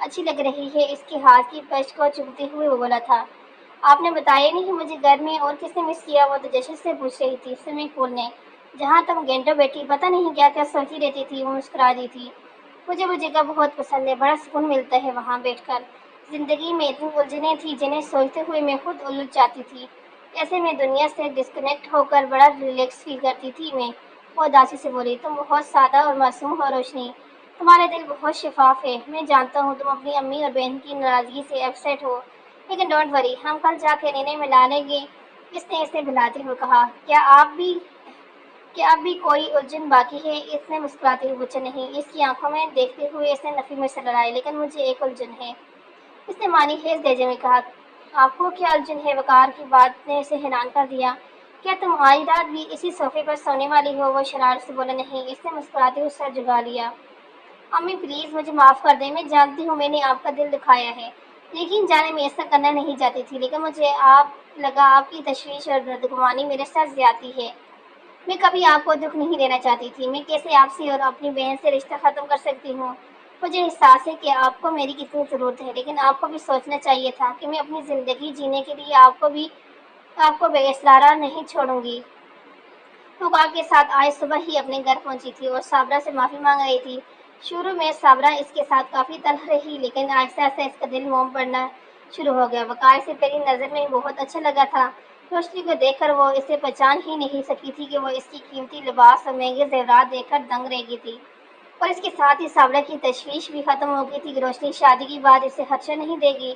اچھی لگ رہی ہے۔ اس کے ہاتھ کی پشت کو چومتے ہوئے وہ بولا تھا، آپ نے بتایا نہیں مجھے گھر میں اور کس نے مس کیا؟ وہ تو جشن سے پوچھ رہی تھی۔ سوئمنگ پول نے، جہاں تم گھنٹوں بیٹھی پتہ نہیں کیا کیا سوچتی رہتی تھی۔ وہ مسکرا دی تھی، مجھے وہ جگہ بہت پسند ہے، بڑا سکون ملتا ہے وہاں بیٹھ کر۔ زندگی میں اتنی الجھنیں تھیں جنہیں سوچتے ہوئے میں خود الجھ جاتی تھی۔ ایسے میں دنیا سے ڈسکنیکٹ ہو کر بڑا ریلیکس فیل کرتی تھی میں۔ وہ اداسی سے بولی، تم بہت سادہ اور معصوم ہو روشنی، تمہارا دل بہت شفاف ہے۔ میں جانتا ہوں تم اپنی امی اور بہن کی ناراضگی سے اپسیٹ ہو، لیکن ڈونٹ وری، ہم کل جا کے نینے ملا لیں گے۔ اس نے اسے بلاتے ہوئے کہا، کیا اب بھی کوئی الجھن باقی ہے؟ اس نے مسکراتے ہوئے پوچھا۔ نہیں۔ اس کی آنکھوں میں دیکھتے ہوئے اس نے نفی میں سر لڑائی، لیکن مجھے ایک الجھن ہے۔ اس نے معنی خیز لہجے میں کہا، آپ کو کیا الجھن ہے؟ وقار کی بات نے اسے حیران کر دیا۔ کیا تم آج رات بھی اسی صوفے پر سونے والی ہو؟ وہ شرارت سے بولا۔ نہیں۔ اس نے مسکراتے ہوئے سر جھکا لیا۔ امی پلیز مجھے معاف کر دیں، میں جانتی ہوں میں نے آپ کا دل دکھایا ہے، یقین جانے میں ایسا کرنا نہیں چاہتی تھی، لیکن مجھے لگا آپ کی تشویش اور بدگمانی میرے ساتھ زیادتی ہے۔ میں کبھی آپ کو دکھ نہیں دینا چاہتی تھی۔ میں کیسے آپ سے اور اپنی بہن سے رشتہ ختم کر سکتی ہوں؟ مجھے احساس ہے کہ آپ کو میری کتنی ضرورت ہے، لیکن آپ کو بھی سوچنا چاہیے تھا کہ میں اپنی زندگی جینے کے لیے آپ کو بے اسرارہ نہیں چھوڑوں گی۔ وقار کے ساتھ آج صبح ہی اپنے گھر پہنچی تھی اور صابرہ سے معافی مانگ رہی تھی۔ شروع میں صابرہ اس کے ساتھ کافی تلخ رہی، لیکن آہستہ آہستہ اس کا دل موم پڑنا شروع ہو گیا۔ وقار سے پہلی نظر میں بہت اچھا لگا تھا۔ روشنی کو دیکھ کر وہ اسے پہچان ہی نہیں سکی تھی کہ وہ اس کی قیمتی لباس اور مہنگے زیورات دیکھ کر دنگ رہ گئی تھی، اور اس کے ساتھ ہی صابرہ کی تشویش بھی ختم ہو گئی تھی کہ روشنی شادی کے بعد اسے خدشہ نہیں دے گی،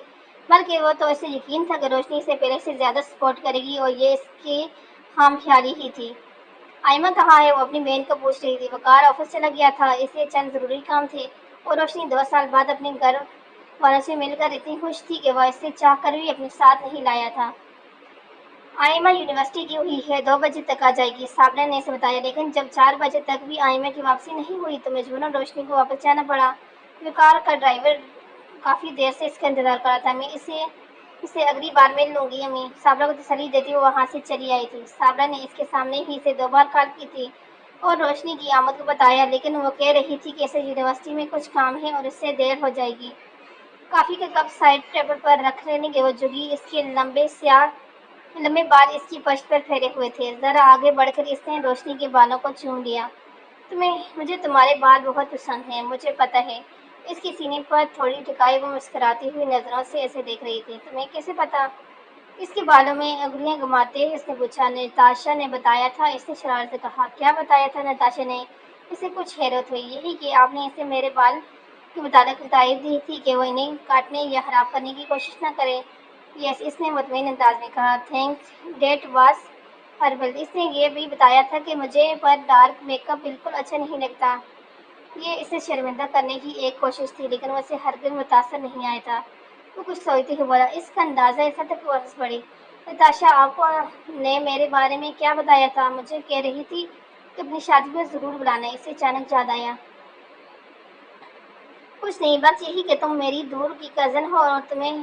بلکہ وہ تو اسے یقین تھا کہ روشنی اسے پہلے سے زیادہ سپورٹ کرے گی، اور یہ اس کی خام خیالی ہی تھی۔ آئمہ کہاں ہے؟ وہ اپنی بہن کو پوچھ رہی تھی۔ وقار آفس چلا گیا تھا، اسے چند ضروری کام تھے، اور روشنی 2 سال بعد اپنے گھر والوں سے مل کر اتنی خوش تھی کہ وہ اسے چاہ کر بھی اپنے ساتھ نہیں لایا تھا۔ آئمہ یونیورسٹی کی ہوئی ہے، 2 بجے تک آ جائے گی، صابرہ نے اسے بتایا، لیکن جب 4 بجے تک بھی آئمہ کی واپسی نہیں ہوئی تو مجبوراً روشنی کو واپس جانا پڑا۔ وقار کا ڈرائیور کافی دیر سے اس کا انتظار کر رہا تھا۔ میں اسے اگلی بار مل لوں گی امی، صابرہ کو تسلی دیتی وہ وہاں سے چلی آئی تھی۔ صابرہ نے اس کے سامنے ہی اسے 2 بار کال کی تھی اور روشنی کی آمد کو بتایا، لیکن وہ کہہ رہی تھی کہ اسے یونیورسٹی میں کچھ کام ہے اور اس سے دیر ہو جائے گی۔ کافی کا کپ سائڈ ٹیبل پر رکھ لینے کے وہ جھکی، اس کے لمبے بال اس کی پشت پر پھیلے ہوئے تھے۔ ذرا آگے بڑھ کر اس نے روشنی کے بالوں کو چوم لیا۔ مجھے تمہارے بال بہت پسند ہیں، مجھے پتہ ہے۔ اس کے سینے پر تھوڑی ٹھکائی وہ مسکراتی ہوئی نظروں سے اسے دیکھ رہی تھی۔ تمہیں کیسے پتہ؟ اس کے بالوں میں انگلیاں گھماتے اس نے پوچھا۔ نتاشا نے بتایا تھا، اس نے شرارت سے کہا۔ کیا بتایا تھا؟ نتاشا نے۔ اسے کچھ حیرت ہوئی۔ یہی کہ آپ نے اسے میرے بال کے متعلق ہدایت دی تھی کہ وہ انہیں کاٹنے یا خراب کرنے کی کوشش نہ کرے۔ یس، اس نے مطمئن انداز میں کہا۔ Thanks, that was horrible. اس نے یہ بھی بتایا تھا کہ مجھے پر ڈارک میک اپ بالکل اچھا نہیں لگتا۔ یہ اسے شرمندہ کرنے کی ایک کوشش تھی، لیکن وہ اسے ہرگز متاثر نہیں آیا تھا۔ وہ کچھ سوچتے ہوئے بولا، اس کا اندازہ ایسا تک وہ ہنس پڑی۔ نتاشا، آپ نے میرے بارے میں کیا بتایا تھا؟ مجھے کہہ رہی تھی کہ اپنی شادی میں ضرور بلانا۔ اسے اچانک یاد آیا۔ کچھ نہیں، بس یہی کہ تم میری دور کی کزن ہو اور تمہیں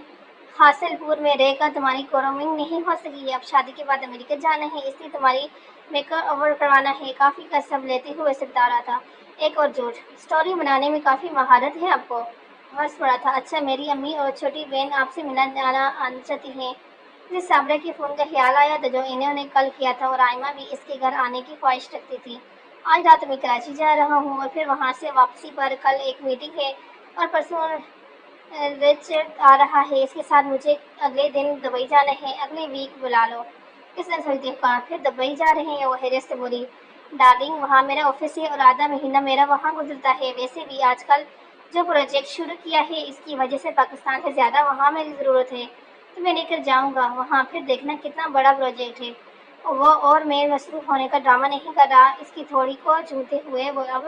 حاصل پور میں رہ کر تمہاری گرومنگ نہیں ہو سکی۔ اب شادی کے بعد امریکہ جانا ہے، اس لیے تمہاری میک اوور کروانا ہے۔ کافی کا سب لیتے ہوئے اسے بتا رہا تھا۔ ایک اور جھوٹ، اسٹوری بنانے میں کافی مہارت ہے آپ کو۔ ہنس پڑا تھا۔ اچھا، میری امی اور چھوٹی بہن آپ سے ملنا آنا چاہتی ہیں۔ اسے صابرہ کے فون کا خیال آیا تھا جو انہوں نے کل کیا تھا، اور آئمہ بھی اس کے گھر آنے کی خواہش رکھتی تھی۔ آج رات میں کراچی جا رہا ہوں اور پھر وہاں سے واپسی پر کل ایک میٹنگ ہے، اور پرسوں رچرڈ آ رہا ہے، اس کے ساتھ مجھے اگلے دن دبئی جانا ہے۔ اگلے ویک بلا لو۔ اس نے سوچتے ہوئے کہا۔ پھر دبئی جا رہے ہیں؟ وہ حیرت سے بولی۔ ڈارلنگ، وہاں میرا آفس ہے اور آدھا مہینہ میرا وہاں گزرتا ہے۔ ویسے بھی آج کل جو پروجیکٹ شروع کیا ہے، اس کی وجہ سے پاکستان سے زیادہ وہاں میری ضرورت ہے۔ تمہیں لے کر جاؤں گا وہاں، پھر دیکھنا کتنا بڑا پروجیکٹ ہے۔ وہ اور میں مصروف ہونے کا ڈرامہ نہیں کر رہا۔ اس کی تھوڑی کو چومتے ہوئے وہ اب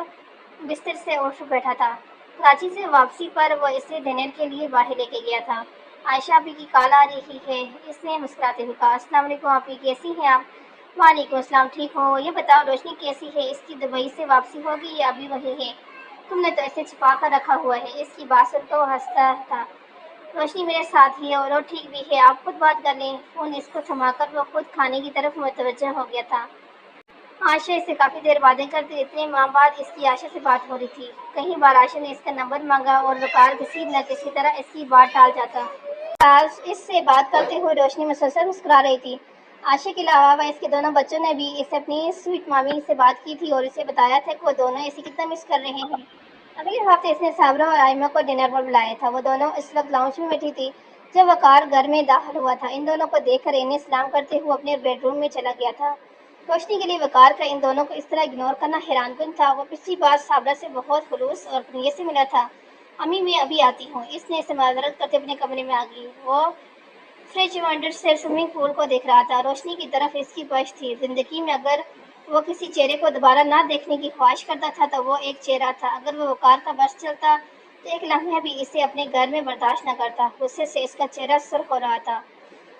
بستر سے اٹھ بیٹھا تھا۔ کراچی سے واپسی پر وہ اسے ڈنر کے لیے باہر لے کے گیا تھا۔ عائشہ آپی کی کال آ رہی ہے، اس نے مسکراتے ہوئے کہا۔ السلام علیکم آپی، کیسی ہیں آپ؟ وعلیکم السلام، ٹھیک ہوں۔ یہ بتاؤ روشنی کیسی ہے؟ اس کی دبئی سے واپسی ہوگی یا ابھی وہیں ہے؟ تم نے تو اسے چھپا کر رکھا ہوا ہے۔ اس کی بات سن کر وہ ہنستا تھا۔ روشنی میرے ساتھ ہی ہے اور وہ ٹھیک بھی ہے، آپ خود بات کر لیں۔ فون اس کو تھما کر وہ خود کھانے کی طرف متوجہ ہو گیا تھا۔ عائشہ اس سے کافی دیر باتیں کرتی، اتنے ماہ بعد اس کی عائشہ سے بات ہو رہی تھی۔ کئی بار عائشہ نے اس کا نمبر مانگا اور وقار کسی نہ کسی طرح اس کی بات ٹال جاتا۔ آج اس سے بات کرتے ہوئے روشنی مسلسل مسکرا رہی تھی۔ عائشہ کے علاوہ اس کے دونوں بچوں نے بھی اس سے اپنی سویٹ مامی سے بات کی تھی اور اسے بتایا تھا کہ وہ دونوں اسے کتنا مس کر رہے ہیں۔ اگلے ہفتے اس نے صابرہ اور آئمہ کو ڈنر پر بلایا تھا۔ وہ دونوں اس وقت لاؤنج میں بیٹھی تھی جب وقار گھر میں داخل ہوا تھا۔ ان دونوں کو دیکھ کر انہیں سلام کرتے ہوئے اپنے بیڈ روم میں چلا گیا تھا۔ روشنی کے لیے وقار کا ان دونوں کو اس طرح اگنور کرنا حیران کن تھا۔ وہ پچھلی بار صابرہ سے بہت خلوص اور نیت سے ملا تھا۔ امی میں ابھی آتی ہوں، اس نے اسے معذرت کرتے اپنے کمرے میں آ گئی۔ وہ فریج ونڈر سے سوئمنگ پول کو دیکھ رہا تھا۔ روشنی کی طرف اس کی خواہش تھی۔ زندگی میں اگر وہ کسی چہرے کو دوبارہ نہ دیکھنے کی خواہش کرتا تھا تو وہ ایک چہرہ تھا۔ اگر وہ وقار کا بس چلتا تو ایک لمحہ بھی اسے اپنے گھر میں برداشت نہ کرتا۔ غصے سے اس کا چہرہ سرخ ہو رہا تھا۔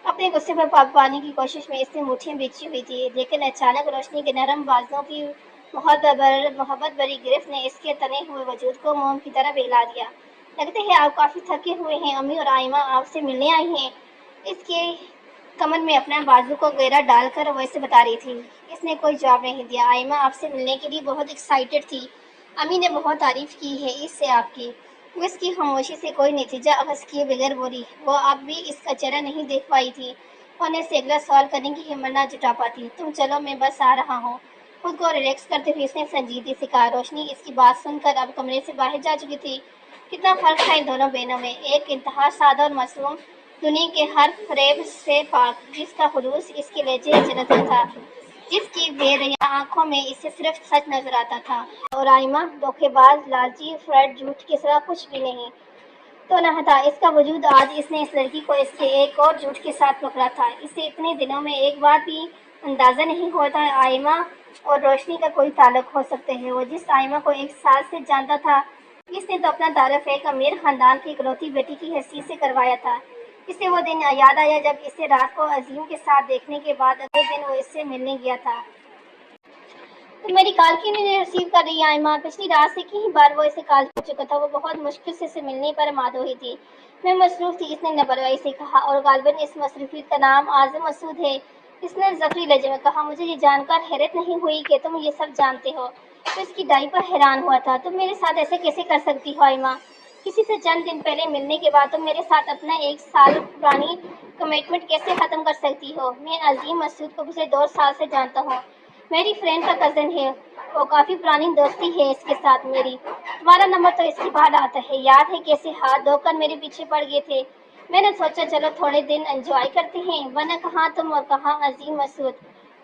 اپنے غصے پر قابو پانے کی کوشش میں اس نے مٹھیاں بھیجی ہوئی تھی، لیکن اچانک روشنی کے نرم بازوؤں کی محبت بھری گرفت نے اس کے تنے ہوئے وجود کو موم کی طرح پگھلا دیا۔ لگتا ہے آپ کافی تھکے ہوئے ہیں، امی اور آئمہ آپ سے ملنے آئی ہیں، اس کے کمر میں اپنا بازو کو گہرا ڈال کر وہ اسے بتا رہی تھی۔ اس نے کوئی جواب نہیں دیا۔ آئمہ آپ سے ملنے کے لیے بہت ایکسائٹڈ تھی، امی نے بہت تعریف کی ہے اس سے آپ کی۔ وہ اس کی خاموشی سے کوئی نتیجہ اخذ کیے بغیر بولی۔ وہ اب بھی اس کا چہرہ نہیں دیکھ پائی تھی، ہونے سے اگلا سوال کرنے کی ہمت نہ جٹا پاتی۔ تم چلو، میں بس آ رہا ہوں، خود کو ریلیکس کرتے ہوئے اس نے سنجیدگی سے کہا۔ روشنی اس کی بات سن کر اب کمرے سے باہر جا چکی تھی۔ کتنا فرق تھا ان دونوں بہنوں میں، ایک انتہا سادہ اور معصوم، دنیا کے ہر فریب سے پاک، جس کا خلوص اس کے لہجے جنت کا تھا، جس کی بے ریا آنکھوں میں اسے صرف سچ نظر آتا تھا، اور آئمہ دھوکے باز، لالچی، فریب، جھوٹ کے سوا کچھ بھی نہیں تو نہ تھا اس کا وجود۔ آج اس نے اس لڑکی کو اس کے ایک اور جھوٹ کے ساتھ پکڑا تھا۔ اسے اتنے دنوں میں ایک بار بھی اندازہ نہیں ہوا تھا آئمہ اور روشنی کا کوئی تعلق ہو سکتے ہیں۔ وہ جس آئمہ کو 1 سال سے جانتا تھا، اس نے تو اپنا تعارف ایک امیر خاندان کی اکلوتی بیٹی کی حیثیت سے کروایا تھا۔ اسے وہ دن یاد آیا جب اسے رات کو عظیم کے ساتھ دیکھنے کے بعد اگلے دن وہ اس سے ملنے گیا تھا۔ تم میری کال کیوں نہیں ریسیو کر رہی آئمہ؟ پچھلی رات سے کئی بار وہ اسے کال کر چکا تھا۔ وہ بہت مشکل سے اسے ملنے پر مادوئی تھی۔ میں مصروف تھی، اس نے لاپرواہی سے کہا، اور غالباً اس مصروفیت کا نام اعظم مسعود ہے۔ اس نے ظفری لہجے میں کہا۔ مجھے یہ جان کر حیرت نہیں ہوئی کہ تم یہ سب جانتے ہو۔ وہ اس کی ڈائی پر حیران ہوا تھا۔ تم میرے ساتھ ایسے کیسے کر سکتی ہو آئمہ؟ کسی سے چند دن پہلے ملنے کے بعد تم میرے ساتھ اپنا 1 سال پرانی کمٹمنٹ کیسے ختم کر سکتی ہو؟ میں عظیم مسعود کو پچھلے 2 سال سے جانتا ہوں، میری فرینڈ کا کزن ہے، وہ کافی پرانی دوستی ہے اس کے ساتھ میری۔ تمہارا نمبر تو اس کے بعد آتا ہے، یاد ہے کیسے ہاتھ دھو کر میرے پیچھے پڑ گئے تھے؟ میں نے سوچا چلو تھوڑے دن انجوائے کرتے ہیں، ورنہ کہاں تم اور کہاں عظیم مسعود۔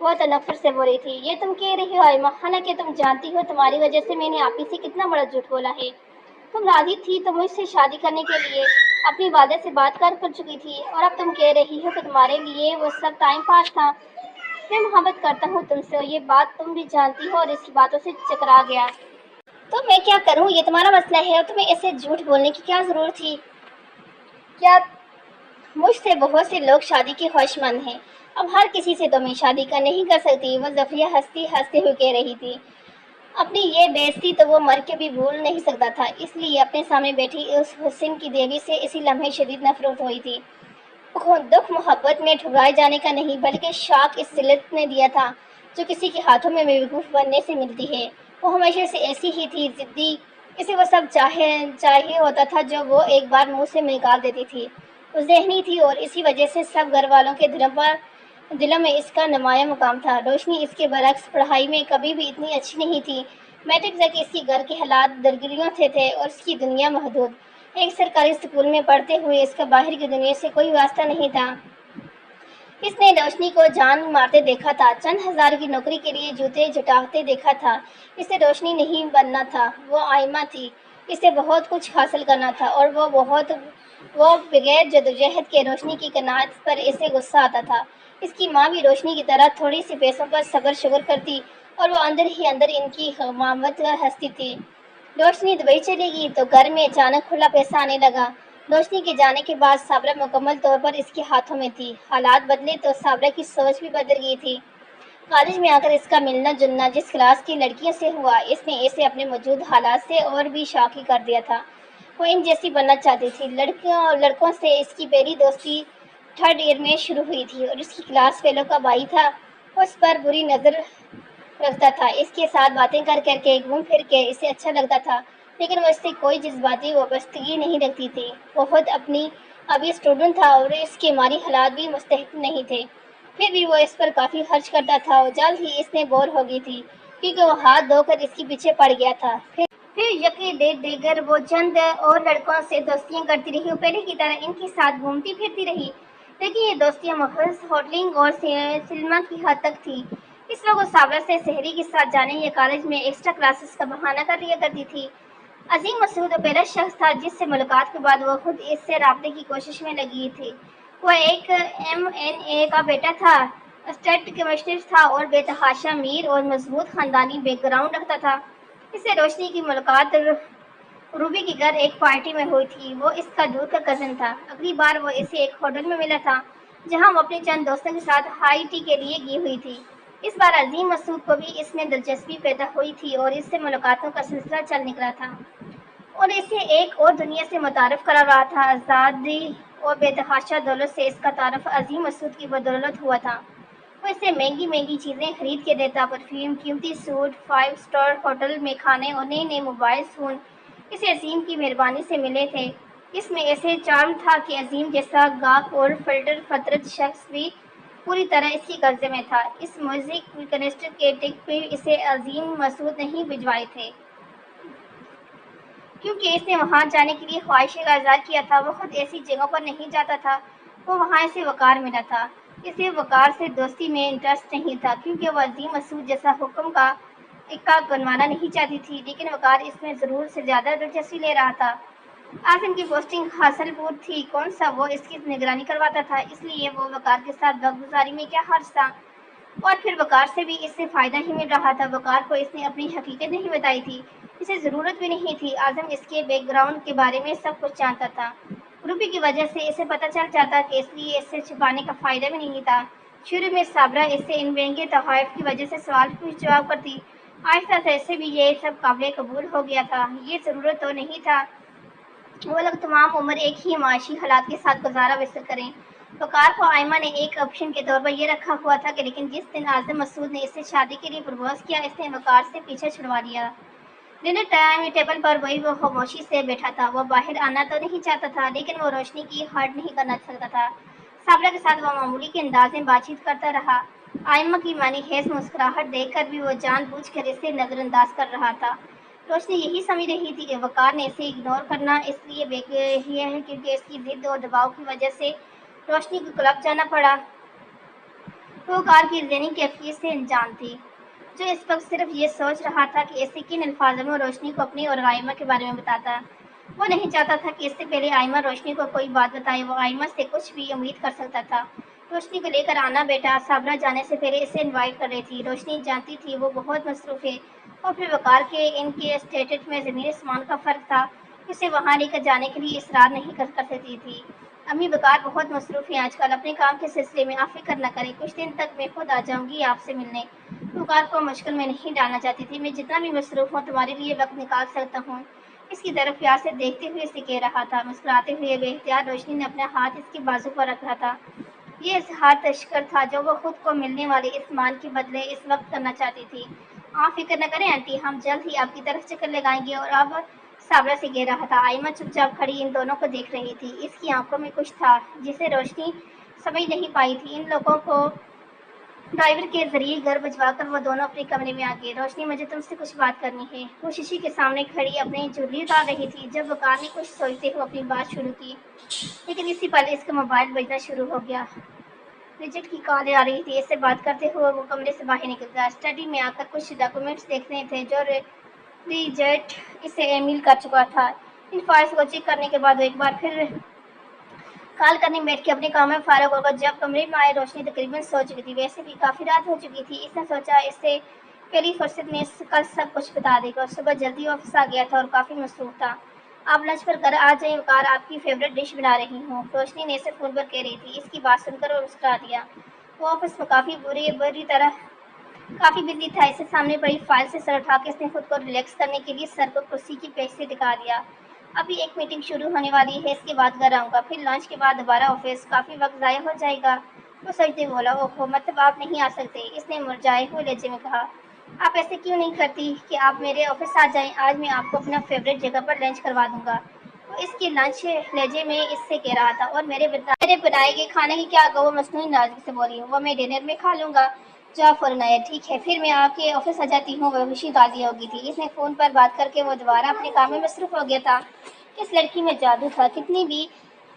وہ تنفر سے بول رہی تھی۔ یہ تم کہہ رہی ہو آئمہ، حالانکہ تم جانتی ہو تمہاری وجہ سے میں نے آپ ہی سے کتنا بڑا جھوٹ بولا ہے۔ تم راضی تھی تو مجھ سے شادی کرنے کے لیے اپنی والدہ سے بات کر چکی تھی، اور اب تم کہہ رہی ہو کہ تمہارے لیے وہ سب ٹائم پاس تھا۔ میں محبت کرتا ہوں تم سے، اور یہ بات تم بھی جانتی ہو، اور اس کی باتوں سے چکرا گیا تو میں کیا کروں؟ یہ تمہارا مسئلہ ہے، اور تمہیں ایسے جھوٹ بولنے کی کیا ضرورت تھی؟ کیا مجھ سے بہت سے لوگ شادی کے خواہش مند ہیں، اب ہر کسی سے تو میں شادی نہیں کر سکتی۔ وہ ظفریہ ہنستے ہوئے کہہ رہی تھی۔ اپنی یہ بےعزتی تو وہ مر کے بھی بھول نہیں سکتا تھا، اس لیے اپنے سامنے بیٹھی اس حسن کی دیوی سے اسی لمحے شدید نفرت ہوئی تھی۔ دکھ محبت میں ٹھکرائے جانے کا نہیں، بلکہ شاک اس ذلت نے دیا تھا جو کسی کے ہاتھوں میں بیوقوف بننے سے ملتی ہے۔ وہ ہمیشہ سے ایسی ہی تھی، ضدی، اسے وہ سب چاہیے ہوتا تھا جو وہ ایک بار منہ سے نکال دیتی تھی۔ وہ ذہنی تھی، اور اسی وجہ سے سب گھر والوں کے دلوں میں اس کا نمایاں مقام تھا۔ روشنی اس کے برعکس پڑھائی میں کبھی بھی اتنی اچھی نہیں تھی۔ میٹرک تک اس کے گھر کے حالات درگیریوں سے تھے، اور اس کی دنیا محدود۔ ایک سرکاری اسکول میں پڑھتے ہوئے اس کا باہر کی دنیا سے کوئی واسطہ نہیں تھا۔ اس نے روشنی کو جان مارتے دیکھا تھا، چند ہزار کی نوکری کے لیے جوتے جٹاتے دیکھا تھا۔ اسے روشنی نہیں بننا تھا، وہ آئمہ تھی۔ اسے بہت کچھ حاصل کرنا تھا، اور وہ بغیر جدوجہد کے روشنی کی قناعت پر اسے غصہ آتا تھا۔ اس کی ماں بھی روشنی کی طرح تھوڑی سی پیسوں پر صبر شکر کرتی، اور وہ اندر ہی اندر ان کی حمایت ہنستی تھی۔ روشنی دبئی چلے گی تو گھر میں اچانک کھلا پیسہ آنے لگا۔ روشنی کے جانے کے بعد صابرہ مکمل طور پر اس کے ہاتھوں میں تھی۔ حالات بدلے تو صابرہ کی سوچ بھی بدل گئی تھی۔ کالج میں آ کر اس کا ملنا جلنا جس کلاس کی لڑکیوں سے ہوا، اس نے اسے اپنے موجود حالات سے اور بھی شاکی کر دیا تھا۔ وہ ان جیسی بننا چاہتی تھی۔ لڑکوں سے اس کی پہلی دوستی 3rd ایئر میں شروع ہوئی تھی، اور اس کی کلاس فیلو کا بھائی تھا۔ وہ اس پر بری نظر رکھتا تھا، اس کے ساتھ باتیں کر کر کے گھوم پھر کے اسے اچھا لگتا تھا، لیکن وہ اس سے کوئی جذباتی وابستگی نہیں رکھتی تھی۔ وہ خود ابھی اسٹوڈنٹ تھا اور اس کے مالی حالات بھی مستحکم نہیں تھے، پھر بھی وہ اس پر کافی خرچ کرتا تھا اور جلد ہی اس نے بور ہو گئی تھی کیونکہ وہ ہاتھ دھو کر اس کے پیچھے پڑ گیا تھا۔ پھر یقین دیگر وہ چند اور لڑکوں سے دوستیاں کرتی رہی اور پہلے کی طرح ان کے ساتھ گھومتی پھرتی رہی، لیکن یہ دوستیاں محض ہوٹلنگ اور سنیما کی حد تک تھی۔ اس وقت وہ صابرہ سے سحری کے ساتھ جانے یا کالج میں ایکسٹرا کلاسز کا بہانہ کر لیا کرتی تھی۔ عظیم مسعود وہ پہلا شخص تھا جس سے ملاقات کے بعد وہ خود اس سے رابطے کی کوشش میں لگی تھی۔ وہ ایک MNA کا بیٹا تھا، اسٹیٹ کمشنر تھا اور بے تحاشا امیر اور مضبوط خاندانی بیک گراؤنڈ رکھتا تھا۔ اس سے روشنی کی ملاقات روبی کے گھر ایک پارٹی میں ہوئی تھی۔ وہ اس کا دور کا کزن تھا۔ اگلی بار وہ اسے ایک ہوٹل میں ملا تھا جہاں وہ اپنے چند دوستوں کے ساتھ ہائی ٹی کے لیے گئی ہوئی تھی۔ اس بار عظیم مسعود کو بھی اس میں دلچسپی پیدا ہوئی تھی اور اس سے ملاقاتوں کا سلسلہ چل نکلا تھا اور اسے ایک اور دنیا سے متعارف کرا رہا تھا۔ آزادی اور بے تحاشا دولت سے اس کا تعارف عظیم مسعود کی بدولت ہوا تھا۔ وہ اسے مہنگی مہنگی چیزیں خرید کے دیتا، پرفیوم، قیمتی سوٹ، 5 اسٹار ہوٹل میں کھانے اور نئے نئے موبائل فون اسے عظیم کی مہربانی سے ملے تھے۔ اس میں ایسے چارم تھا کہ عظیم جیسا گاہک اور فلٹر فطرت شخص بھی پوری طرح اس کی قبضے میں تھا۔ اس میوزک کنسرٹ کے ٹکٹ بھی اسے عظیم مسعود نہیں بھجوائے تھے کیونکہ اس نے وہاں جانے کے لیے خواہشیں کا اظہار کیا تھا۔ وہ خود ایسی جگہوں پر نہیں جاتا تھا، وہ وہاں اسے وقار ملا تھا۔ اسے وقار سے دوستی میں انٹرسٹ نہیں تھا کیونکہ وہ عظیم مسعود جیسا حکم کا اکا بنوانا نہیں چاہتی تھی، لیکن وقار اس میں ضرور سے زیادہ دلچسپی لے رہا تھا۔ اعظم کی پوسٹنگ حاصل پور تھی، کون سا وہ اس کی نگرانی کرواتا تھا، اس لیے وہ وقار کے ساتھ وقت گزاری میں کیا حرج تھا، اور پھر وقار سے بھی اس سے فائدہ ہی مل رہا تھا۔ وقار کو اس نے اپنی حقیقت نہیں بتائی تھی، اسے ضرورت بھی نہیں تھی۔ اعظم اس کے بیک گراؤنڈ کے بارے میں سب کچھ جانتا تھا، روبی کی وجہ سے اسے پتہ چل جاتا کہ اس لیے اس سے چھپانے کا فائدہ بھی نہیں تھا۔ شروع میں صابرہ اس سے ان مہنگے تحائف کی وجہ سے سوال پوچھ جواب کرتی، آہستہ سے اسے بھی یہ سب قابل قبول ہو گیا تھا۔ یہ ضرورت تو نہیں تھا وہ لوگ تمام عمر ایک ہی معاشی حالات کے ساتھ گزارا بسر کریں۔ وقار کو آئمہ نے ایک آپشن کے طور پر یہ رکھا ہوا تھا کہ لیکن جس دن اعظم مسعود نے اس سے شادی کے لیے پرپوز کیا، اس نے وقار سے پیچھا چھڑوا لیا۔ ڈنر ٹائم ٹیبل پر وہی وہ خاموشی سے بیٹھا تھا۔ وہ باہر آنا تو نہیں چاہتا تھا لیکن وہ روشنی کی ہرٹ نہیں کرنا سکتا تھا۔ صابرہ کے ساتھ وہ معمولی کے انداز میں بات چیت کرتا رہا۔ آئمہ کی معنی خیز مسکراہٹ دیکھ کر بھی وہ جان بوجھ کر اسے نظر انداز کر رہا تھا۔ روشنی یہی سمجھ رہی تھی کہ وقار نے اسے اگنور کرنا اس لیے کیا ہے کیونکہ اس کی ضد اور دباؤ کی وجہ سے روشنی کو کلب جانا پڑا۔ وہ وقار کی ذہنی کیفیت سے انجان تھی، جو اس وقت صرف یہ سوچ رہا تھا کہ اسے کن الفاظوں میں روشنی کو اپنی اور آئمہ کے بارے میں بتاتا۔ وہ نہیں چاہتا تھا کہ اس سے پہلے آئمہ روشنی کو کوئی بات بتائے، وہ آئمہ سے کچھ بھی امید کر سکتا تھا۔ روشنی کو لے کر آنا بیٹا صابرہ جانے سے پہلے اسے انوائٹ کر رہی تھی۔ روشنی جانتی تھی وہ بہت مصروف ہے اور پھر وقار کے ان کے اسٹیٹس میں زمین آسمان کا فرق تھا، اسے وہاں لے کر جانے کے لیے اصرار نہیں کر سکتی تھی۔ امی وقار بہت مصروف ہیں آج کل اپنے کام کے سلسلے میں، آپ فکر نہ کریں، کچھ دن تک میں خود آ جاؤں گی آپ سے ملنے۔ وقار کو مشکل میں نہیں ڈالنا چاہتی تھی، میں جتنا بھی مصروف ہوں تمہارے لیے وقت نکال سکتا ہوں، اس کی طرف پیار سے دیکھتے ہوئے اسے کہہ رہا تھا۔ مسکراتے ہوئے بے اختیار روشنی نے اپنا ہاتھ اس کے بازو پر رکھا تھا۔ یہ اظہار تشکر تھا جو وہ خود کو ملنے والے اس مان کے بدلے اس وقت کرنا چاہتی تھی۔ آپ فکر نہ کریں آنٹی، ہم جلد ہی آپ کی طرف چکر لگائیں گے۔ اور اب صابرہ سے کہہ رہا تھا۔ آئمہ چپ چاپ کھڑی ان دونوں کو دیکھ رہی تھی، اس کی آنکھوں میں کچھ تھا جسے روشنی سمجھ نہیں پائی تھی۔ ان لوگوں کو ڈرائیور کے ذریعے گھر بھجوا کر وہ دونوں اپنے کمرے میں آ گئے۔ روشنی مجھے تم سے کچھ بات کرنی ہے، وہ شیشے کے سامنے کھڑی اپنی جویلری اتار رہی تھی جب وقار نے کچھ سوچتے ہوئے اپنی بات شروع کی، لیکن اسی پل اس کا موبائل بجنا شروع ہو گیا۔ ریجٹ کی کال آ رہی تھی، اس سے بات کرتے ہوئے وہ کمرے سے باہر نکل گیا۔ اسٹڈی میں آ کر کچھ ڈاکومنٹس دیکھنے تھے جو ریجٹ اسے ای میل کر چکا تھا۔ ان فائلز کو چیک کرنے کے بعد وہ ایک بار پھر کال کرنے بیٹھ کے اپنے کام میں فارغ ہو کر جب کمرے میں آئے روشنی تقریباً سو چکی تھی، ویسے بھی کافی رات ہو چکی تھی۔ اس نے سوچا اس سے پہلی فرصت میں کل سب کچھ بتا دے گا۔ صبح جلدی آفس آ گیا تھا اور کافی مصروف تھا۔ آپ لنچ پر گھر آ جائیں، وقار آپ کی فیوریٹ ڈش بنا رہی ہوں، روشنی نے اسے فون پر کہہ رہی تھی۔ اس کی بات سن کر وہ مسکرا دیا۔ وہ آفس میں کافی بزی تھا، اسے سامنے پڑی فائل سے سر اٹھا کے اس نے خود کو ریلیکس کرنے کے لیے سر کو کرسی کی پیچ سے ٹکا دیا۔ ابھی ایک میٹنگ شروع ہونے والی ہے، اس کے بعد گھر آؤں گا، پھر لنچ کے بعد دوبارہ آفس، کافی وقت ضائع ہو جائے گا۔ وہ سوچتے بولا، اوہو، مطلب آپ نہیں آ سکتے، اس نے مرجھائے ہوئے لہجے میں کہا۔ آپ ایسے کیوں نہیں کرتی کہ آپ میرے آفس آ جائیں، آج میں آپ کو اپنا فیوریٹ جگہ پر لنچ کروا دوں گا۔ وہ اس کی لنچ لہجے میں اس سے کہہ رہا تھا، اور میرے بنائے گئے کھانے کی کیا وہ مصنوعی ناراضگی سے بولی، وہ میں ڈنر میں کھا لوں گا جو آپ فوراً آیا۔ ٹھیک ہے، پھر میں آپ کے آفس آ جاتی ہوں۔ وہ خوشی غازی ہو گئی تھی، اس نے فون پر بات کر کے وہ دوبارہ اپنے کام میں مصروف ہو گیا تھا۔ اس لڑکی میں جادو تھا، کتنی بھی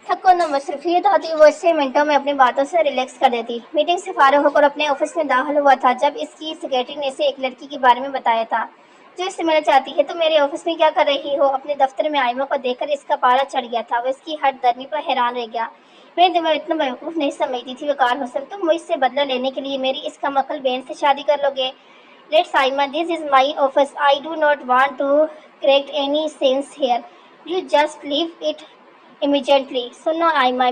تھکن و مصروفیت ہوتی وہ اسے منٹوں میں اپنی باتوں سے ریلیکس کر دیتی۔ میٹنگ سے فارغ ہو کر اپنے آفس میں داخل ہوا تھا جب اس کی سیکریٹری نے اسے ایک لڑکی کے بارے میں بتایا تھا جو اس سے ملنا چاہتی ہے۔ تم میرے آفس میں کیا کر رہی ہو؟ اپنے دفتر میں آئمہ کو دیکھ کر اس کا پارا چڑھ گیا تھا، وہ اس کی ہٹ درمی پر حیران رہ گیا۔ میں تمہیں اتنا بیوقوف نہیں سمجھتی تھی وقار حسن، تم مجھ سے بدلہ لینے کے لیے میری اس کم عقل بہن سے شادی کر لو گے؟ Let's Aima, this is my office, I do not want to create any scene here, you just leave it immediately. سنو آئمہ،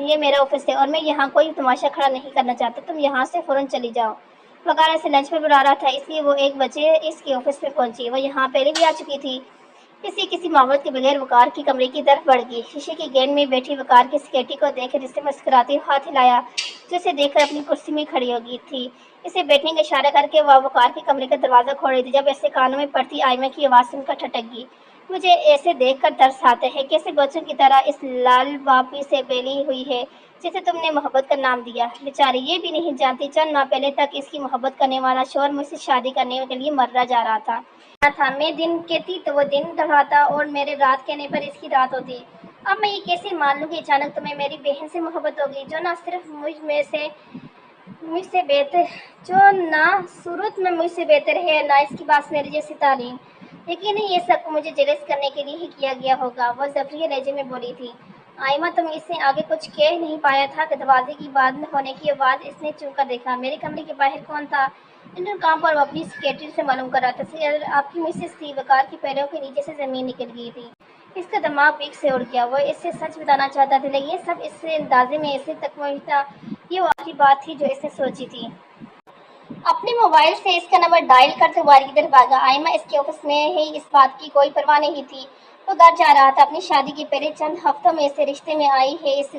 یہ میرا آفس ہے اور میں یہاں کوئی تماشا کھڑا نہیں کرنا چاہتا، تم یہاں سے فوراً چلی جاؤ۔ وقار اسے لنچ پر بلا رہا تھا، اس لیے وہ 1 بجے اس کے آفس میں پہنچی۔ وہ یہاں پہلے بھی آ چکی تھی۔ کسی معاوضت کے بغیر وقار کی کمرے کی طرف بڑھ گئی، شیشے کی گیند میں بیٹھی وقار کی سیکریٹری کو دیکھ کر اسے مسکراتے ہوئے ہاتھ ہلایا جو اسے دیکھ کر اپنی کرسی میں کھڑی ہو گئی تھی۔ اسے بیٹھنے کا اشارہ کر کے وہ وقار کے کمرے کا دروازہ کھول رہی تھی جب ایسے کانوں میں پڑتی آئمہ کی آواز سن کر ٹھٹک گئی۔ مجھے ایسے دیکھ کر ترس آتا ہے، کیسے بچوں کی طرح اس لال باپی سے پھیلی ہوئی ہے جسے تم نے محبت کا نام دیا۔ بیچاری یہ بھی نہیں جانتی چند ماہ پہلے تک اس کی محبت کرنے والا شوہر مجھ سے شادی کرنے کے لیے مرا جا رہا تھا۔ میں دن کہتی تو وہ دن دہراتا اور میرے رات کہنے پر اس کی رات ہوتی۔ اب میں یہ کیسے مان لوں کہ اچانک تمہیں میری بہن سے محبت ہو گئی جو نہ صرف مجھ سے بہتر جو نہ صورت میں مجھ سے بہتر ہے نہ اس کے پاس میرے جیسی تعلیم۔ یقیناً یہ سب مجھے جیلس کرنے کے لیے ہی کیا گیا ہوگا، وہ زفریہ لہجے میں بولی تھی۔ آئمہ تم اس سے آگے کچھ کہہ نہیں پایا تھا کہ دروازے کی بند ہونے کی آواز اس نے چونک کر دیکھا۔ میرے کمرے کے باہر کون تھا؟ انٹرکام پر وہ اپنی سیکریٹری سے معلوم کر رہا تھا۔ سر، آپ کی مسز تھی۔ وقار کی پیروں کے نیچے سے زمین نکل گئی تھی، اس کا دماغ پیک سے اڑ گیا۔ وہ اس سے سچ بتانا چاہتا تھا لیکن یہ سب اس سے اندازے میں ایسے تک پہنچا، یہ وہ آخری بات تھی جو اس نے سوچی تھی۔ اپنے موبائل سے اس کا نمبر ڈائل کرتے ہوئے باہر کی طرف بھاگا۔ آئمہ اس کے آفس میں ہے، اس بات کی کوئی پرواہ نہیں تھی۔ وہ گھر جا رہا تھا، اپنی شادی کے پہلے چند ہفتوں میں اسے رشتے میں آئی ہے اس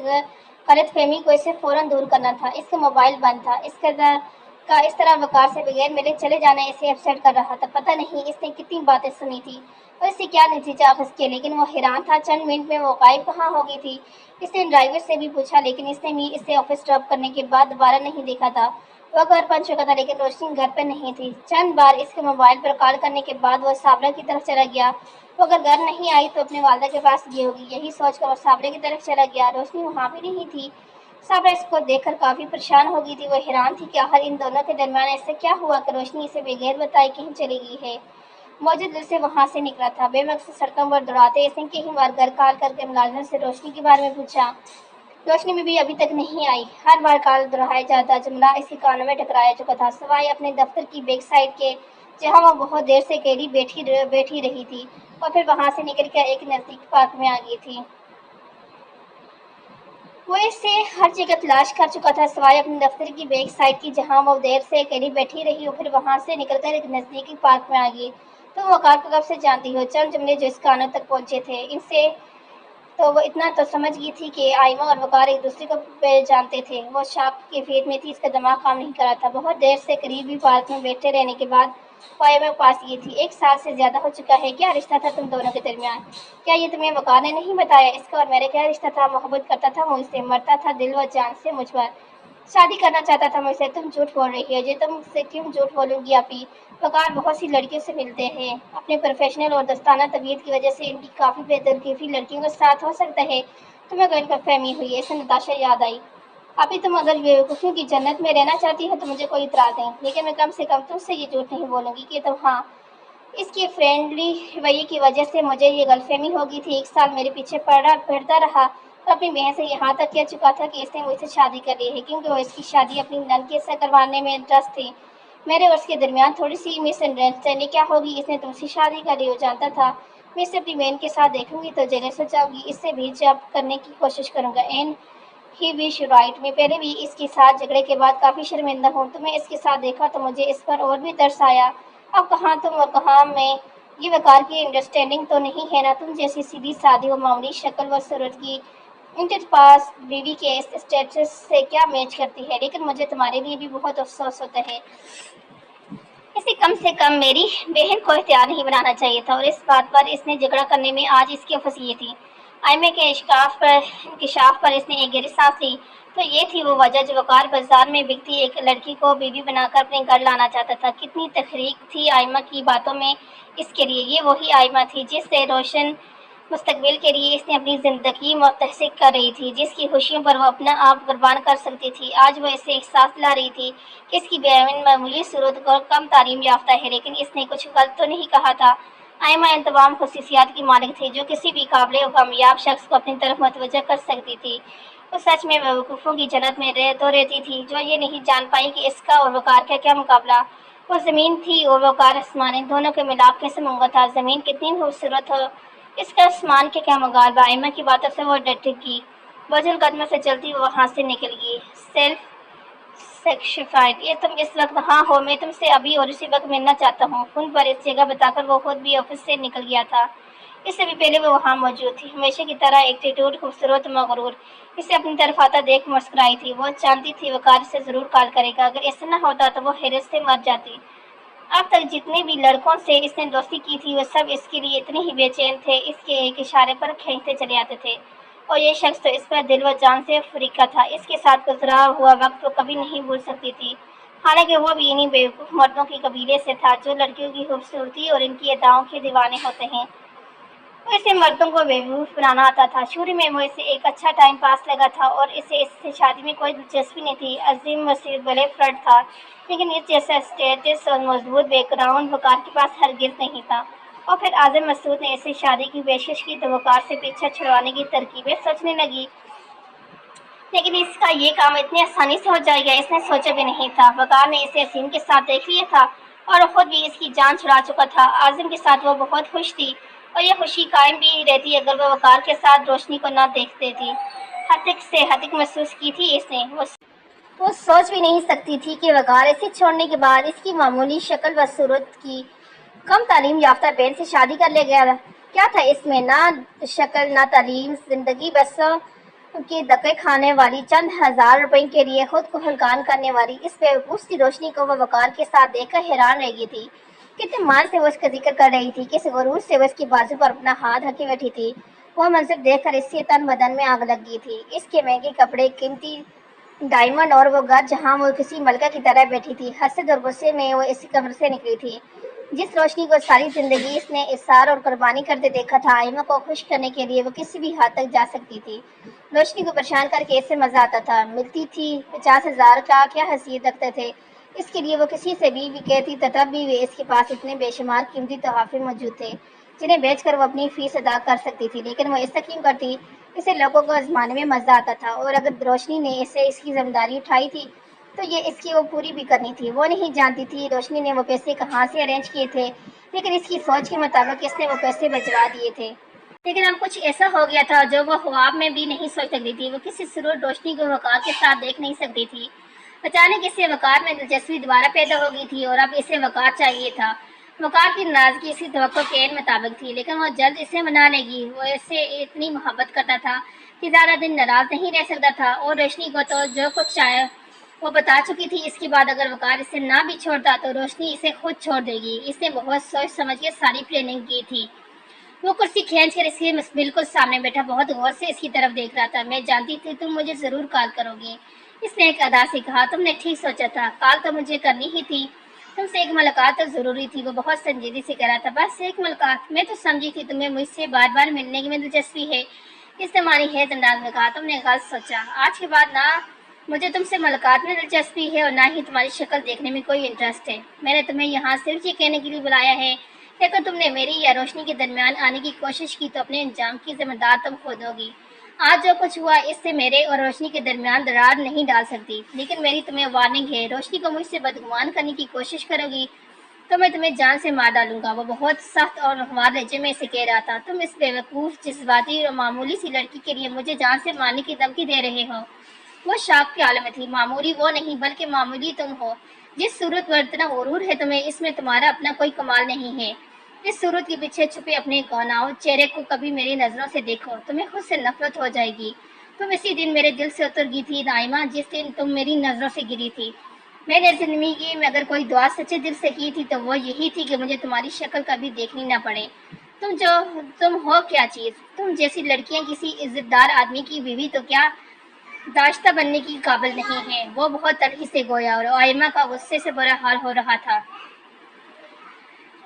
غلط فہمی کو اسے فوراً دور کرنا تھا۔ اس کا موبائل بند تھا، اس طرح وقار سے بغیر میرے چلے جانا اسے اپسیٹ کر رہا تھا۔ پتہ نہیں اس نے کتنی باتیں سنی تھی اور اس سے کیا نتیجہ آفس کے، لیکن وہ حیران تھا چند منٹ میں وہ غائب کہاں ہو گئی تھی۔ اس نے ڈرائیور سے بھی پوچھا لیکن اس نے بھی اسے آفس ڈراپ کرنے کے بعد دوبارہ نہیں دیکھا تھا۔ وہ گھر پہنچ چکا تھا لیکن روشنی گھر پہ نہیں تھی۔ چند بار اس کے موبائل پر کال کرنے کے بعد وہ صابرہ کی طرف چلا گیا۔ وہ اگر گھر نہیں آئی تو اپنے والدہ کے پاس گئی ہوگی، یہی سوچ کر وہ صابرہ کی طرف چلا گیا۔ روشنی وہاں بھی نہیں تھی۔ صابرہ اس کو دیکھ کر کافی پریشان ہو گئی تھی، وہ حیران تھی کہ آخر ان دونوں کے درمیان ایسا کیا ہوا کہ روشنی اسے بغیر بتائے کہیں چلی گئی ہے۔ موجود دل سے وہاں سے نکلا تھا، بے مقصد سڑکوں پر دوڑاتے اس نے کئی بار گھر کال کر کے ملازم سے روشنی کے بارے میں پوچھا۔ روشنی میں بھی ابھی تک نہیں آئی۔ ہر بار کال دہرایا جاتا جملہ اس کے کانوں میں ٹکرایا چکا تھا، سوائے اپنے دفتر کی بیک سائڈ کے جہاں وہ بہت دیر سے اکیلی بیٹھی رہی تھی اور پھر وہاں سے نکل کر ایک نزدیکی پارک میں آ گئی تھی۔ وہ اسے ہر جگہ تلاش کر چکا تھا سوائے اپنے دفتر کی بیک سائڈ کی جہاں وہ دیر سے اکیلی بیٹھی رہی اور پھر وہاں سے نکل کر ایک نزدیکی پارک میں آ گئی۔ تم وقار کو کب سے جانتی ہو؟ چند جملے جو اس کانوں تک پہنچے تھے ان سے تو وہ اتنا تو سمجھ گئی تھی کہ آئمہ اور وقار ایک دوسرے کو جانتے تھے۔ وہ شاک کی کیفیت میں تھی، اس کا دماغ کام نہیں کر رہا تھا۔ بہت دیر سے قریبی پارک میں بیٹھے رہنے کے بعد وہ آئمہ کے پاس گئی تھی۔ 1 سال سے زیادہ ہو چکا ہے، کیا رشتہ تھا تم دونوں کے درمیان؟ کیا یہ تمہیں وقار نے نہیں بتایا؟ اس کا اور میرا کیا رشتہ تھا؟ محبت کرتا تھا مجھ سے، مرتا تھا دل و جان سے مجھ پر، شادی کرنا چاہتا تھا مجھ سے۔ تم جھوٹ بول رہی ہو جی، تم سے کیوں جھوٹ بولوں گی آپی؟ وقار بہت سی لڑکیوں سے ملتے ہیں، اپنے پروفیشنل اور دوستانہ طبیعت کی وجہ سے ان کی کافی بے تکلفی لڑکیوں کے ساتھ ہو سکتا ہے۔ تمہیں غلط فہمی ہوئی ہے، اسے نتاشا یاد آئی۔ ابھی تم اگر بیوقوفیوں کی جنت میں رہنا چاہتی ہو تو مجھے کوئی اعتراض نہیں، لیکن میں کم سے کم تم سے یہ جھوٹ نہیں بولوں گی کہ تم ہاں اس کے فرینڈلی رویے کی وجہ سے مجھے یہ غلط فہمی ہو گئی تھی۔ 1 سال میرے پیچھے پڑتا رہا اور اپنی بہن سے یہاں تک کہہ چکا تھا کہ اس نے مجھ سے شادی کر لی ہے کیونکہ وہ اس کی شادی اپنی نند کے ساتھ کروانے میں انٹرسٹ تھی۔ میرے اور اس کے درمیان تھوڑی سی مس انڈرسٹینڈنگ کیا ہوگی، اس نے تم سے شادی کر لی، وہ جانتا تھا میں اسے اپنی بہن کے ساتھ دیکھوں گی تو جیلس ہو جاؤں گی، اس سے بھی جاب کرنے کی کوشش کروں گا۔ اینڈ ہی وش رائٹ، میں پہلے بھی اس کے ساتھ جھگڑے کے بعد کافی شرمندہ ہوں۔ تمہیں اس کے ساتھ دیکھا تو مجھے اس پر اور بھی ترس آیا۔ اب کہاں تم اور کہاں میں، یہ وقار کی انڈرسٹینڈنگ تو نہیں ہے نا؟ تم جیسی سیدھی سادھی و معمولی شکل و صورت کی انٹر پاس بیوی کے اسٹیٹس سے کیا میچ کرتی ہے، لیکن مجھے تمہارے لیے بھی بہت افسوس ہوتا ہے۔ اس اسے کم سے کم میری بہن کو اختیار نہیں بنانا چاہیے تھا، اور اس بات پر اس نے جھگڑا کرنے میں آج اس کی افس یہ تھی۔ آئمہ کے انکشاف پر اس نے ایک گہری سانس لی، تو یہ تھی وہ وجہ جو وقار بازار میں بکتی ایک لڑکی کو بیوی بنا کر اپنے گھر لانا چاہتا تھا۔ کتنی تحریک تھی آئمہ کی باتوں میں اس کے لیے۔ یہ وہی آئمہ تھی جس سے روشن مستقبل کے لیے اس نے اپنی زندگی متحرک کر رہی تھی، جس کی خوشیوں پر وہ اپنا آپ قربان کر سکتی تھی۔ آج وہ اسے احساس دلا رہی تھی کہ اس کی بہن معمولی صورت اور کم تعلیم یافتہ ہے، لیکن اس نے کچھ غلط تو نہیں کہا تھا۔ آئمہ ان تمام خصوصیات کی مالک تھی جو کسی بھی قابل و کامیاب شخص کو اپنی طرف متوجہ کر سکتی تھی۔ وہ سچ میں بیوقوفوں کی جنت میں رہتی تھی جو یہ نہیں جان پائی کہ اس کا اور وقار کا کیا مقابلہ۔ وہ زمین تھی اور وقار آسمان، ان دونوں کے ملاپ کیسے منگا تھا۔ زمین کتنی خوبصورت ہو، اس کا آسمان کے کیا مقابلہ۔ آئمہ کی باتوں سے وہ ڈٹ گئی، بجل قدموں سے چلتی وہ وہاں سے نکل گئی۔ سیلف سیکریفائز، یہ تم اس وقت ہاں ہو، میں تم سے ابھی اور اسی وقت ملنا چاہتا ہوں۔ فون پر اس جگہ بتا کر وہ خود بھی آفس سے نکل گیا تھا۔ اس سے بھی پہلے وہ وہاں موجود تھی، ہمیشہ کی طرح ایٹیٹیوڈ خوبصورت مغرور، اسے اپنی طرف آتا دیکھ مسکرائی تھی۔ وہ جانتی تھی وقار سے ضرور کال کرے گا، اگر ایسا نہ ہوتا تو وہ حیرت سے مر جاتی۔ اب تک جتنے بھی لڑکوں سے اس نے دوستی کی تھی وہ سب اس کے لیے اتنے ہی بے چین تھے، اس کے ایک اشارے پر کھینچتے چلے آتے تھے، اور یہ شخص تو اس پر دل و جان سے فریقہ تھا۔ اس کے ساتھ گزرا ہوا وقت وہ کبھی نہیں بھول سکتی تھی، حالانکہ وہ بھی انہی بیوقوف مردوں کے قبیلے سے تھا جو لڑکیوں کی خوبصورتی اور ان کی اداؤں کے دیوانے ہوتے ہیں۔ وہ اسے مردوں کو بیوقوف بنانا آتا تھا۔ شروع میں وہ اسے ایک اچھا ٹائم پاس لگا تھا اور اسے اس سے شادی میں کوئی دلچسپی نہیں تھی۔ عظیم مسیح بھلے فرد تھا، لیکن اس جیسا اسٹیٹس اور مضبوط بیک گراؤنڈ وقار کے پاس ہرگز نہیں تھا۔ اور پھر اعظم مسعود نے اسے شادی کی پیشکش کی تو وقار سے پیچھا چھڑوانے کی ترکیبیں سوچنے لگی، لیکن اس کا یہ کام اتنی آسانی سے ہو جائے گا اس نے سوچا بھی نہیں تھا۔ وقار نے اسے حسین کے ساتھ دیکھ لیا تھا اور خود بھی اس کی جان چھڑا چکا تھا۔ اعظم کے ساتھ وہ بہت خوش تھی، اور یہ خوشی قائم بھی رہتی اگر وہ وقار کے ساتھ روشنی کو نہ دیکھتے تھی۔ ہتک سے ہتک محسوس کی تھی اس نے۔ وہ سوچ بھی نہیں سکتی تھی کہ وقار اسے چھوڑنے کے بعد اس کی معمولی شکل و صورت کی کم تعلیم یافتہ بہن سے شادی کر لے گیا۔ کیا تھا اس میں؟ نہ شکل، نہ تعلیم، زندگی بسوں کے دھکے کھانے والی، چند ہزار روپے کے لیے خود کو ہلکان کرنے والی اس بیوقوف سی روشنی کو وہ وقار کے ساتھ دیکھ کر حیران رہ گئی تھی۔ کتنے مان سے وہ اس کا ذکر کر رہی تھی، کس غرور سے وہ اس کی بازو پر اپنا ہاتھ رکھے بیٹھی تھی۔ وہ منظر دیکھ کر اس کے تن بدن میں آگ لگ گئی تھی۔ اس کے مہنگے کپڑے، قیمتی ڈائمنڈ، اور وہ گھر جہاں وہ کسی ملکہ کی طرح بیٹھی تھی۔ حسد اور غصے میں وہ اس کمرے سے نکلی تھی۔ جس روشنی کو ساری زندگی اس نے اثار اور قربانی کرتے دیکھا تھا، آئمہ کو خوش کرنے کے لیے وہ کسی بھی حد تک جا سکتی تھی۔ روشنی کو پریشان کر کے اسے مزہ آتا تھا۔ ملتی تھی 50,000 کا کیا حیثیت رکھتے تھے اس کے لیے وہ کسی سے بھی کہتی تو تب بھی اس کے پاس اتنے بے شمار قیمتی تحفے موجود تھے جنہیں بیچ کر وہ اپنی فیس ادا کر سکتی تھی، لیکن وہ ایسا کیوں کرتی؟ اسے لوگوں کو آزمانے میں مزہ آتا تھا، اور اگر روشنی نے اسے اس کی ذمہ داری اٹھائی تھی تو یہ اس کی وہ پوری بھی کرنی تھی۔ وہ نہیں جانتی تھی روشنی نے وہ پیسے کہاں سے ارینج کیے تھے، لیکن اس کی سوچ کے مطابق اس نے وہ پیسے بچوا دیے تھے۔ لیکن اب کچھ ایسا ہو گیا تھا جو وہ خواب میں بھی نہیں سوچ سکتی تھی۔ وہ کسی سرور روشنی کو وقار کے ساتھ دیکھ نہیں سکتی تھی۔ اچانک اسے وقار میں دلچسپی دوبارہ پیدا ہو گئی تھی، اور اب اسے وقار چاہیے تھا۔ وقار کی ناراضگی اس کی توقع کے عین مطابق تھی، لیکن وہ جلد اسے منا لے گی۔ وہ اس سے اتنی محبت کرتا تھا کہ زیادہ دن ناراض نہیں رہ سکتا تھا، اور روشنی کو تو جو کچھ چاہے وہ بتا چکی تھی۔ اس کے بعد اگر وقار اسے نہ بھی چھوڑتا تو روشنی اسے خود چھوڑ دے گی۔ اس نے بہت سوچ سمجھ کے ساری پلاننگ کی تھی۔ وہ کرسی کھینچ کر اس کے بالکل سامنے بیٹھا بہت غور سے اس کی طرف دیکھ رہا تھا۔ میں جانتی تھی تم مجھے ضرور کال کرو گے، اس نے ایک ادا سے کہا۔ تم نے ٹھیک سوچا تھا، کال تو مجھے کرنی ہی تھی، تم سے ایک ملاقات تو ضروری تھی۔ وہ بہت سنجیدگی سے کہہ رہا تھا، بس ایک ملاقات؟ میں تو سمجھی تھی تمہیں مجھ سے بار بار ملنے میں دلچسپی ہے، اس نے مانی حیرت انداز میں کہا۔ تم نے غلط سوچا، آج کے بعد نہ مجھے تم سے ملاقات میں دلچسپی ہے اور نہ ہی تمہاری شکل دیکھنے میں کوئی انٹرسٹ ہے۔ میں نے تمہیں یہاں صرف یہ کہنے کے لیے بلایا ہے کہ اگر تم نے میری یا روشنی کے درمیان آنے کی کوشش کی تو اپنے انجام کی ذمہ دار تم خود ہوگی۔ آج جو کچھ ہوا اس سے میرے اور روشنی کے درمیان درار نہیں ڈال سکتی، لیکن میری تمہیں وارننگ ہے، روشنی کو مجھ سے بدگمان کرنے کی کوشش کرو گی تو میں تمہیں جان سے مار ڈالوں گا۔ وہ بہت سخت اور ہموار لہجے میں اسے کہہ رہا تھا۔ تم اس بیوقوف، جذباتی اور معمولی سی لڑکی کے لیے مجھے جان سے مارنے کی دھمکی دے رہے ہو؟ وہ شاک کے عالم میں تھی۔ معمولی وہ نہیں بلکہ معمولی تم ہو۔ جس صورت پر اتنا غرور ہے تمہیں، اس میں تمہارا اپنا کوئی کمال نہیں ہے۔ اس صورت کے پیچھے چھپے اپنے گوناؤ چہرے کو کبھی میری نظروں سے دیکھو، تمہیں خود سے نفرت ہو جائے گی۔ تم اسی دن میرے دل سے اتر گئی تھی نائمہ، جس دن تم میری نظروں سے گری تھی۔ میں نے زندگی میں اگر کوئی دعا سچے دل سے کی تھی تو وہ یہی تھی کہ مجھے تمہاری شکل کبھی دیکھنی نہ پڑے۔ تم ہو کیا چیز؟ تم جیسی لڑکیاں کسی عزت دار آدمی کی بیوی تو کیا داشتہ بننے کی قابل نہیں ہیں۔ وہ بہت تلخی سے گویا اور آئمہ کا غصے سے برا حال ہو رہا تھا۔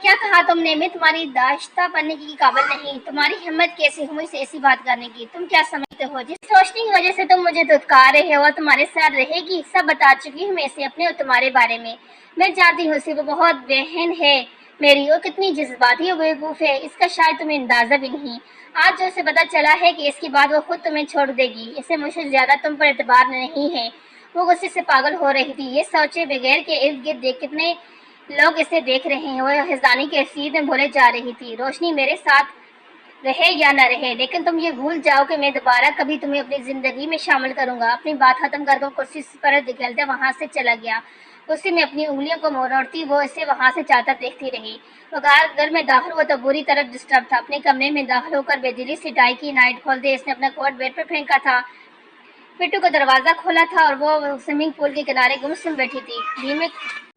کیا کہا تم نے؟ میں تمہاری داشتہ بننے کی قابل نہیں؟ تمہاری ہمت کیسی ہوئی سے ایسی بات کرنے کی؟ تم کیا سمجھتے ہو جس روشنی کی وجہ سے تم مجھے دھتکار رہے ہو اور تمہارے ساتھ رہے گی؟ سب بتا چکی ہوں میں اسے اپنے اور تمہارے بارے میں۔ میں جانتی ہوں وہ بہت بہن ہے میری اور کتنی جذباتی اور بیوقوف ہے، اس کا شاید تمہیں اندازہ بھی نہیں۔ آج جو اسے پتا چلا ہے کہ اس کے بعد وہ خود تمہیں چھوڑ دے گی، اسے مجھ سے زیادہ تم پر اعتبار نہیں ہے۔ وہ غصے سے پاگل ہو رہی تھی، یہ سوچے بغیر کہ ارد گرد کتنے لوگ اسے دیکھ رہے ہیں۔ وہ حزانی کیفیت میں بولے جا رہی تھی، روشنی میرے ساتھ رہے یا نہ رہے، لیکن تم یہ بھول جاؤ کہ میں دوبارہ کبھی تمہیں اپنی زندگی میں شامل کروں گا۔ اپنی بات ختم کر کے کرسی پر دھکیلتے وہاں سے چلا گیا۔ غصے میں اپنی انگلیوں کو مروڑتی وہ اسے وہاں سے جاتا دیکھتی رہی۔ وقار گھر میں داخل ہوا تو بری طرح ڈسٹرب تھا۔ اپنے کمرے میں داخل ہو کر بے دلی سے ٹائی کی نائٹ کھول دے اس نے اپنا کوٹ بیڈ پر پھینکا تھا۔ پٹو کا دروازہ کھولا تھا اور وہ سوئمنگ پول کے کنارے گمسم بیٹھی تھی۔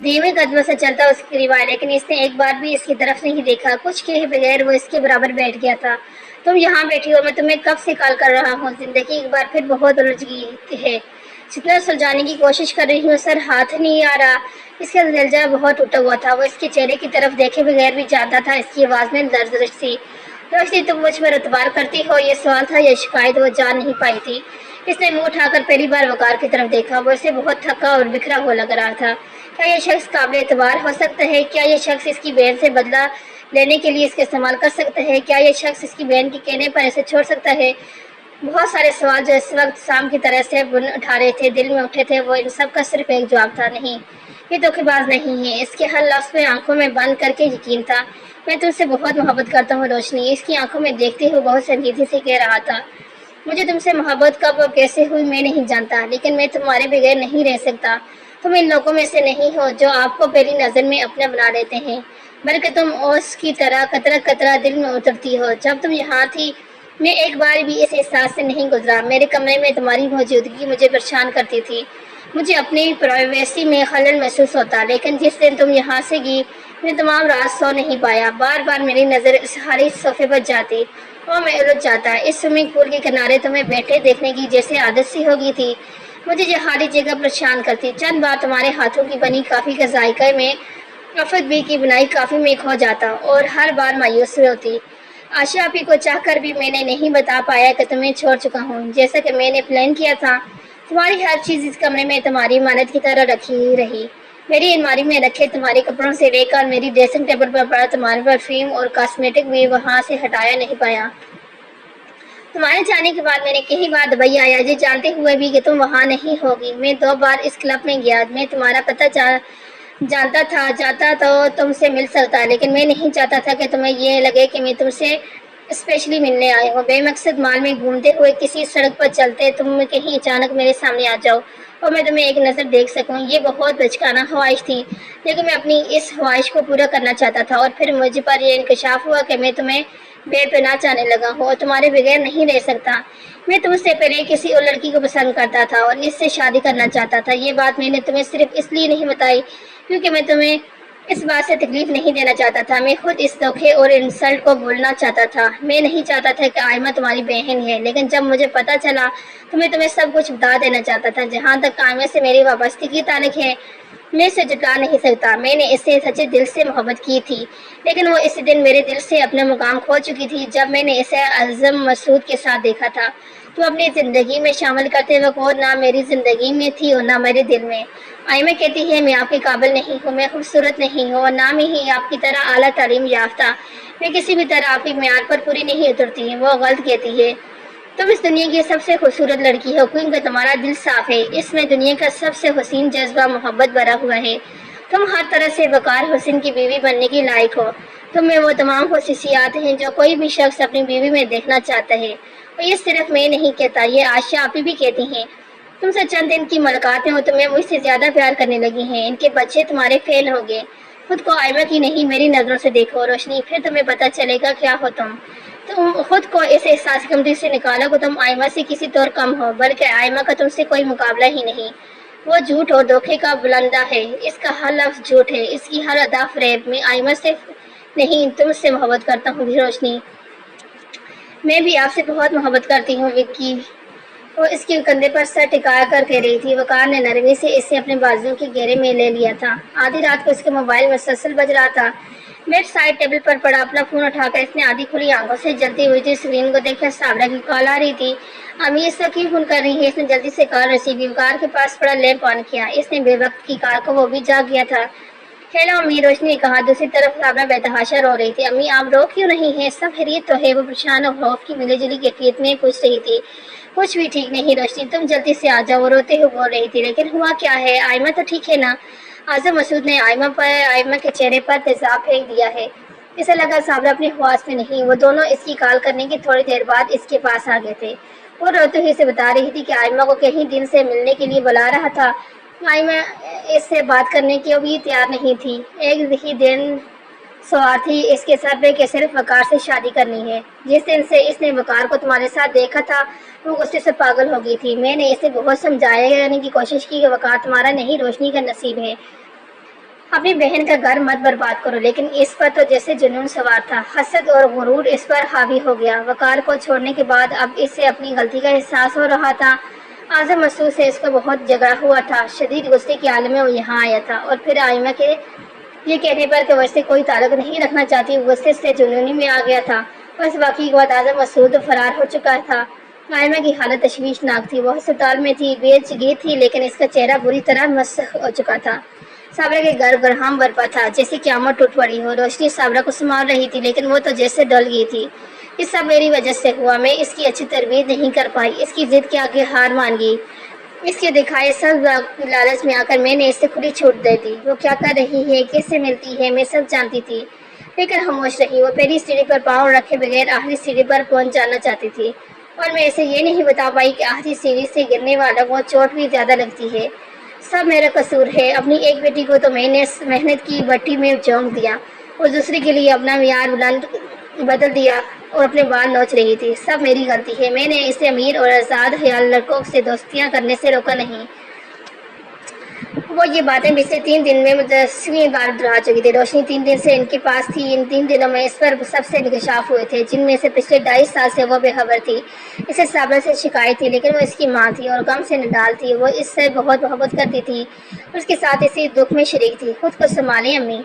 دھیمے قدموں سے چلتا اس کے قریب آیا، لیکن اس نے ایک بار بھی اس کی طرف نہیں دیکھا۔ کچھ کہے بغیر وہ اس کے برابر بیٹھ گیا تھا۔ تم یہاں بیٹھی ہو، میں تمہیں کب سے کال کر رہا ہوں۔ زندگی ایک بار پھر بہت الجھ گئی ہے۔ جتنا سلجھانے کی کوشش کر رہی ہوں سر ہاتھ نہیں آ رہا۔ اس کا دلجا بہت ٹوٹا ہوا تھا۔ وہ اس کے چہرے کی طرف دیکھے بغیر بھی جانتا تھا اس کی آواز میں لرزش تھی۔ روشنی تم مجھ پر اعتبار کرتی ہو؟ یہ سوال تھا یا شکایت؟ وہ جان نہیں پائی تھی۔ اس نے منہ اٹھا کر پہلی بار وقار کی طرف دیکھا۔ وہ اسے بہت تھکا اور بکھرا ہوا لگ رہا تھا۔ کیا یہ شخص قابل اعتبار ہو سکتا ہے؟ کیا یہ شخص اس کی بہن سے بدلہ لینے کے لیے اس کا استعمال کر سکتا ہے؟ کیا یہ شخص اس کی بہن کے کہنے پر اسے چھوڑ سکتا ہے؟ بہت سارے سوال جو اس وقت شام کی طرح سے بن اٹھا رہے تھے، دل میں اٹھے تھے، وہ ان سب کا صرف ایک جواب تھا، نہیں، یہ دھوکے باز نہیں ہے۔ اس کے ہر لفظ میں آنکھوں میں بند کر کے یقین تھا۔ میں تم سے بہت محبت کرتا ہوں روشنی، اس کی آنکھوں میں دیکھتے ہوئے بہت سنجیدگی سے کہہ رہا تھا۔ مجھے تم سے محبت کب اور کیسے ہوئی میں نہیں جانتا، لیکن میں تمہارے بغیر نہیں رہ سکتا۔ تم ان لوگوں میں سے نہیں ہو جو آپ کو پہلی نظر میں اپنا بنا لیتے ہیں، بلکہ تم اوس کی طرح قطرہ قطرہ دل میں اترتی ہو۔ جب تم یہاں تھی میں ایک بار بھی اس احساس سے نہیں گزرا۔ میرے کمرے میں تمہاری موجودگی مجھے پریشان کرتی تھی، مجھے اپنی پرائیویسی میں خلل محسوس ہوتا، لیکن جس دن تم یہاں سے گئی میں تمام رات سو نہیں پایا۔ بار بار میری نظر اس خالی صوفے پر جاتی اور میں الجھ جاتا۔ اس سوئمنگ پول کے کنارے تمہیں بیٹھے دیکھنے کی جیسے عادت سی ہو گئی تھی، مجھے یہ خالی جگہ پریشان کرتی۔ چند بار تمہارے ہاتھوں کی بنی کافی کا ذائقہ میں آفت بھی کی بنائی کافی میں کھو جاتا اور ہر بار مایوس ہوتی۔ عائشہ آپی کو چاہ کر بھی میں نے نہیں بتا پایا کہ تمہیں چھوڑ چکا ہوں، جیسا کہ میں نے پلان کیا تھا۔ تمہاری ہر چیز اس کمرے میں تمہاری امانت کی طرح رکھی رہی، میری الماری میں رکھے تمہارے کپڑوں سے لے کر میری ڈریسنگ ٹیبل پر پڑا تمہارا پرفیوم اور کاسمیٹک بھی وہاں سے ہٹایا نہیں پایا۔ تمہارے جانے کے بعد میں نے کئی بار دبئی آیا، یہ جانتے ہوئے بھی کہ تم وہاں نہیں ہوگی۔ میں 2 بار اس کلب میں گیا، میں تمہارا پتہ جانتا تھا، جاتا تو تم سے مل سکتا، لیکن میں نہیں چاہتا تھا کہ تمہیں یہ لگے کہ میں تم سے اسپیشلی ملنے آئے ہوں۔ بے مقصد مال میں گھومتے ہوئے کسی سڑک پر چلتے تم کہیں اچانک میرے سامنے آ جاؤ اور میں تمہیں ایک نظر دیکھ سکوں، یہ بہت بچکانہ خواہش تھی، لیکن میں اپنی اس خواہش کو پورا کرنا چاہتا تھا۔ اور پھر مجھ پر یہ انکشاف ہوا کہ میں تمہیں بے پناہ چاہنے لگا ہوں اور تمہارے بغیر نہیں رہ سکتا۔ میں تم سے پہلے کسی اور لڑکی کو پسند کرتا تھا اور اس سے شادی کرنا چاہتا تھا۔ یہ بات میں نے تمہیں صرف اس لیے نہیں بتائی کیونکہ میں تمہیں اس بات سے تکلیف نہیں دینا چاہتا تھا، میں خود اس دھوکے اور انسلٹ کو بھولنا چاہتا تھا۔ میں نہیں چاہتا تھا کہ آئمہ تمہاری بہن ہے، لیکن جب مجھے پتا چلا تو میں تمہیں سب کچھ بتا دینا چاہتا تھا۔ جہاں تک آئمہ سے میری وابستگی کی تعلق ہے میں اسے جٹلا نہیں سکتا، میں نے اس سے سچے دل سے محبت کی تھی، لیکن وہ اس دن میرے دل سے اپنا مقام کھو چکی تھی جب میں نے اسے اعظم مسعود کے ساتھ دیکھا تھا۔ تو اپنی زندگی میں شامل کرتے وقت وہ نہ میری زندگی میں تھی اور نہ میرے دل میں۔ آئمہ کہتی ہے میں آپ کے قابل نہیں ہوں، میں خوبصورت نہیں ہوں اور نہ ہی آپ کی طرح اعلیٰ تعلیم یافتہ، میں کسی بھی طرح آپ کے معیار پر پوری نہیں اترتی۔ وہ غلط کہتی ہے، تم اس دنیا کی سب سے خوبصورت لڑکی ہو کیونکہ تمہارا دل صاف ہے، اس میں دنیا کا سب سے حسین جذبہ محبت بھرا ہوا ہے، تم ہر طرح سے وقار حسین کی بیوی بننے کی لائق ہو، تم میں وہ تمام خصوصیات ہیں جو کوئی بھی شخص اپنی بیوی میں دیکھنا چاہتا ہے۔ اور یہ صرف میں نہیں کہتا، یہ عائشہ آپی بھی کہتی ہیں۔ تم سے چند دن کی ملاقات میں وہ تمہیں مجھ سے زیادہ پیار کرنے لگی ہیں، ان کے بچے تمہارے فیل ہو گئے۔ خود کو آئمہ کی نہیں میری نظروں سے دیکھو روشنی، پھر تمہیں پتہ چلے گا کیا ہو تم خود کو اس احساس کمتری سے نکالو کہ تم آئمہ سے کسی طور کم ہو، بلکہ آئمہ کا تم سے کوئی مقابلہ ہی نہیں۔ وہ جھوٹ اور دھوکے کا بلندہ ہے، اس کا ہر لفظ جھوٹ ہے، اس کی ہر ادا فریب۔ میں آئمہ سے نہیں تم سے محبت کرتا ہوں روشنی، میں بھی آپ سے بہت محبت کرتی ہوں وکی۔ وہ اس کے کندھے پر سر ٹکا کر کہہ رہی تھی۔ وقار نے نرمی سے اسے اپنے بازو کے گھیرے میں لے لیا تھا۔ آدھی رات کو اس کا موبائل مسلسل بج رہا تھا۔ بیڈ سائڈ ٹیبل پر پڑا اپنا فون اٹھا کر اس نے آدھی کھلی آنکھوں سے جلتی ہوئی تھی اسکرین کو دیکھا۔ صابرہ کی کال آ رہی تھی۔ امی اس وقت کیوں فون کر رہی ہے؟ اس نے جلدی سے کال ریسیو کی۔ وقار کے پاس پڑا لیمپ آن کیا۔ اس نے بے وقت کی کال کو وہ بھی جاگ گیا تھا۔ ہیلو امی، روشنی نے کہا۔ دوسری طرف صابرہ بے تحاشا رو رہی تھی۔ امی آپ رو کیوں نہیں ہیں؟ سب خیریت تو ہے؟ وہ پریشان اور خوف کی ملی جلی کیفیت میں پوچھ رہی تھی۔ کچھ بھی ٹھیک نہیں روشنی، تم جلدی سے آ جاؤ، وہ روتے ہوئے بول رہی تھی۔ لیکن ہوا کیا ہے؟ آئمہ تو ٹھیک ہے نا؟ اعظم مسعود نے آئمہ کے چہرے پر تیزاب پھینک دیا ہے۔ اسے لگا صابرہ اپنے حواس میں نہیں۔ وہ دونوں اس کی کال کرنے کی تھوڑی دیر بعد اس کے پاس آ گئے تھے۔ وہ روتے ہوئے اسے بتا رہی تھی کہ آئمہ کو کئی دن سے ملنے کے لیے بلا رہا تھا۔ آئمہ اس سے بات کرنے کی بھی تیار نہیں تھی۔ ایک ہی دن سوار تھی اس کے سر پہ کہ صرف وقار سے شادی کرنی ہے۔ جس دن سے اس نے وقار کو تمہارے ساتھ دیکھا تھا وہ غصے سے پاگل ہو گئی تھی۔ میں نے اسے بہت سمجھانے کی کوشش کی کہ وقار تمہارا نہیں روشنی کا نصیب ہے، اپنی بہن کا گھر مت برباد کرو، لیکن اس پر تو جیسے جنون سوار تھا۔ حسد اور غرور اس پر حاوی ہو گیا۔ وقار کو چھوڑنے کے بعد اب اسے اپنی غلطی کا احساس ہو رہا تھا۔ اعظم مسعود سے اس کا بہت جھگڑا ہوا تھا۔ شدید غصے کے عالم میں وہ یہاں آیا تھا اور پھر آئمہ کے یہ کہنے پر کہ وہ اس سے کوئی تعلق نہیں رکھنا چاہتی غصے سے جنونی میں آ گیا تھا۔ اس واقعے کے بعد اعظم مسعود فرار ہو چکا تھا۔ آئمہ کی حالت تشویشناک تھی۔ وہ ہسپتال میں تھی، بیچ گئی تھی، لیکن اس کا چہرہ بری طرح مسخ ہو چکا تھا۔ صابرہ کے گھر برہم برپا تھا، جیسے قیامت ٹوٹ پڑی ہو۔ روشنی صابرہ کو سنبھال رہی تھی، لیکن وہ تو جیسے ڈل گئی تھی۔ یہ سب میری وجہ سے ہوا، میں اس کی اچھی تربیت نہیں کر پائی، اس کی ضد کے آگے ہار مان گئی، اس کے دکھائے سب لالچ میں آ کر میں نے اس سے کھلی چھوٹ دے دی۔ وہ کیا کر رہی ہے، کس سے ملتی ہے، میں سب جانتی تھی، لیکن خاموش رہی۔ وہ پہلی سیڑھی پر پاؤں رکھے بغیر آخری سیڑھی پر پہنچ جانا چاہتی تھی اور میں اسے یہ نہیں بتا پائی کہ آخری سیڑھی سے گرنے والوں کو چوٹ بھی زیادہ لگتی ہے۔ سب میرا قصور ہے۔ اپنی ایک بیٹی کو تو میں نے محنت کی بھٹی میں جھونک دیا اور دوسری کے لیے اپنا معیار بلند بدل دیا اور اپنے بال نوچ رہی تھی۔ سب میری غلطی ہے۔ میں نے اسے امیر اور آزاد خیال لڑکوں سے دوستیاں کرنے سے روکا نہیں۔ وہ یہ باتیں پچھلے 3 دن میں 10ویں بار دہرا چکی تھی۔ روشنی 3 دن سے ان کے پاس تھی۔ ان 3 دنوں میں اس پر سب سے انکشاف ہوئے تھے، جن میں سے پچھلے 2.5 سال سے وہ بے خبر تھی۔ اسے صابرہ سے شکایت تھی، لیکن وہ اس کی ماں تھی اور غم سے نڈال تھی۔ وہ اس سے بہت محبت کرتی تھی، اس کے ساتھ اسی دکھ میں شریک تھی۔ خود کو سنبھالیں امی،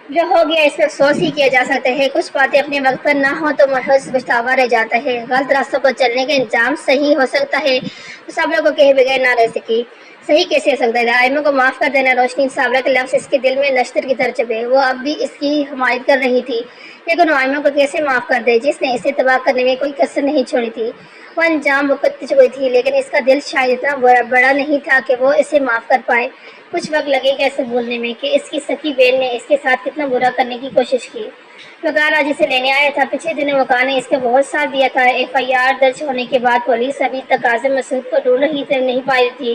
جو ہو گیا اس پہ افسوس ہی کیا جا سکتا ہے۔ کچھ باتیں اپنے وقت پر نہ ہو تو محض پچھتاوا رہ جاتا ہے۔ غلط راستوں پر چلنے کا انجام صحیح ہو سکتا ہے تو صابرہ کو کہے بغیر نہ رہ سکی۔ صحیح کیسے ہو سکتا ہے؟ آئمہ کو معاف کر دینا روشنی، صابرہ کے لفظ اس کے دل میں نشتر کی طرح چبھے۔ وہ اب بھی اس کی حمایت کر رہی تھی، لیکن وہ آئمہ کو کیسے معاف کر دے جس نے اسے تباہ کرنے میں کوئی کسر نہیں چھوڑی تھی۔ وہ انجام بھگت چکی تھی، لیکن اس کا دل شاید اتنا بڑا نہیں تھا کہ وہ اسے معاف کر پائے۔ کچھ وقت لگے گا اسے بھولنے میں کہ اس کی سکی بہن نے اس کے ساتھ کتنا برا کرنے کی کوشش کی۔ وقار آج اسے لینے آیا تھا۔ پچھلے دنوں وقار نے اس کا بہت ساتھ دیا تھا۔ FIR درج ہونے کے بعد پولیس ابھی تک اعظم مسعود کو ڈھونڈ رہی سے نہیں پائی تھی،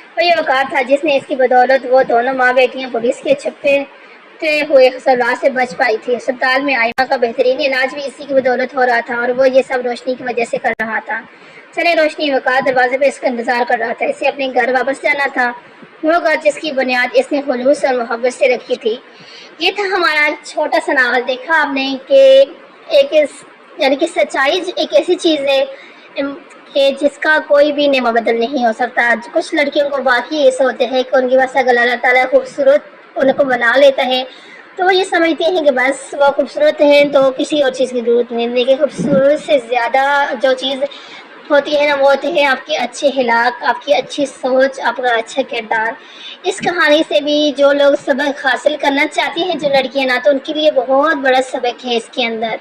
اور یہ وقار تھا جس نے اس کی بدولت وہ دونوں ماں بیٹیاں پولیس کے چھپتے ہوئے خسارات سے بچ پائی تھی۔ اسپتال میں آئمہ کا بہترین علاج بھی اسی کی بدولت ہو رہا تھا، اور وہ یہ سب روشنی کی وجہ سے کر رہا تھا۔ چلے روشنی، وقار دروازے پہ اس کا انتظار کر رہا تھا۔ اسے اپنے گھر واپس جانا تھا، وہ گھر جس کی بنیاد اس نے خلوص اور محبت سے رکھی تھی۔ یہ تھا ہمارا چھوٹا سا ناول۔ دیکھا آپ نے کہ یعنی کہ سچائی ایک ایسی چیز ہے کہ جس کا کوئی بھی نعمت بدل نہیں ہو سکتا۔ کچھ لڑکیوں کو واقعی ایسے ہوتے ہیں کہ ان کے پاس اگر اللہ تعالیٰ خوبصورت ان کو بنا لیتا ہے تو وہ یہ سمجھتے ہیں کہ بس وہ خوبصورت ہیں تو کسی اور چیز کی ضرورت نہیں۔ لیکن خوبصورت سے زیادہ جو چیز ہوتی ہے نا، وہ ہوتے ہیں آپ کے اچھے اخلاق، آپ کی اچھی سوچ، آپ کا اچھا کردار۔ اس کہانی سے بھی جو لوگ سبق حاصل کرنا چاہتی ہیں، جو لڑکیاں نا، تو ان کے لیے بہت بڑا سبق ہے اس کے اندر۔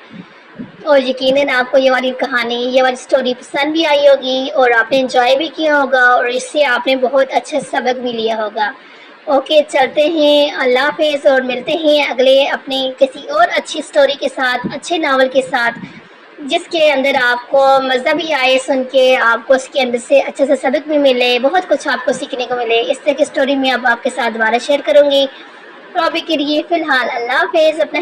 اور یقیناً آپ کو یہ والی کہانی، یہ والی سٹوری پسند بھی آئی ہوگی اور آپ نے انجوائے بھی کیا ہوگا، اور اس سے آپ نے بہت اچھا سبق بھی لیا ہوگا۔ اوکے، چلتے ہیں، اللہ حافظ، اور ملتے ہیں اگلے اپنے کسی اور اچھی سٹوری کے ساتھ، اچھے ناول کے ساتھ، جس کے اندر آپ کو مزہ بھی آئے سن کے، آپ کو اس کے اندر سے اچھا سا سبق بھی ملے، بہت کچھ آپ کو سیکھنے کو ملے۔ اس طرح کی سٹوری میں اب آپ کے ساتھ دوبارہ شیئر کروں گی۔ تو ابھی کے لیے فی الحال اللہ حافظ، اپنا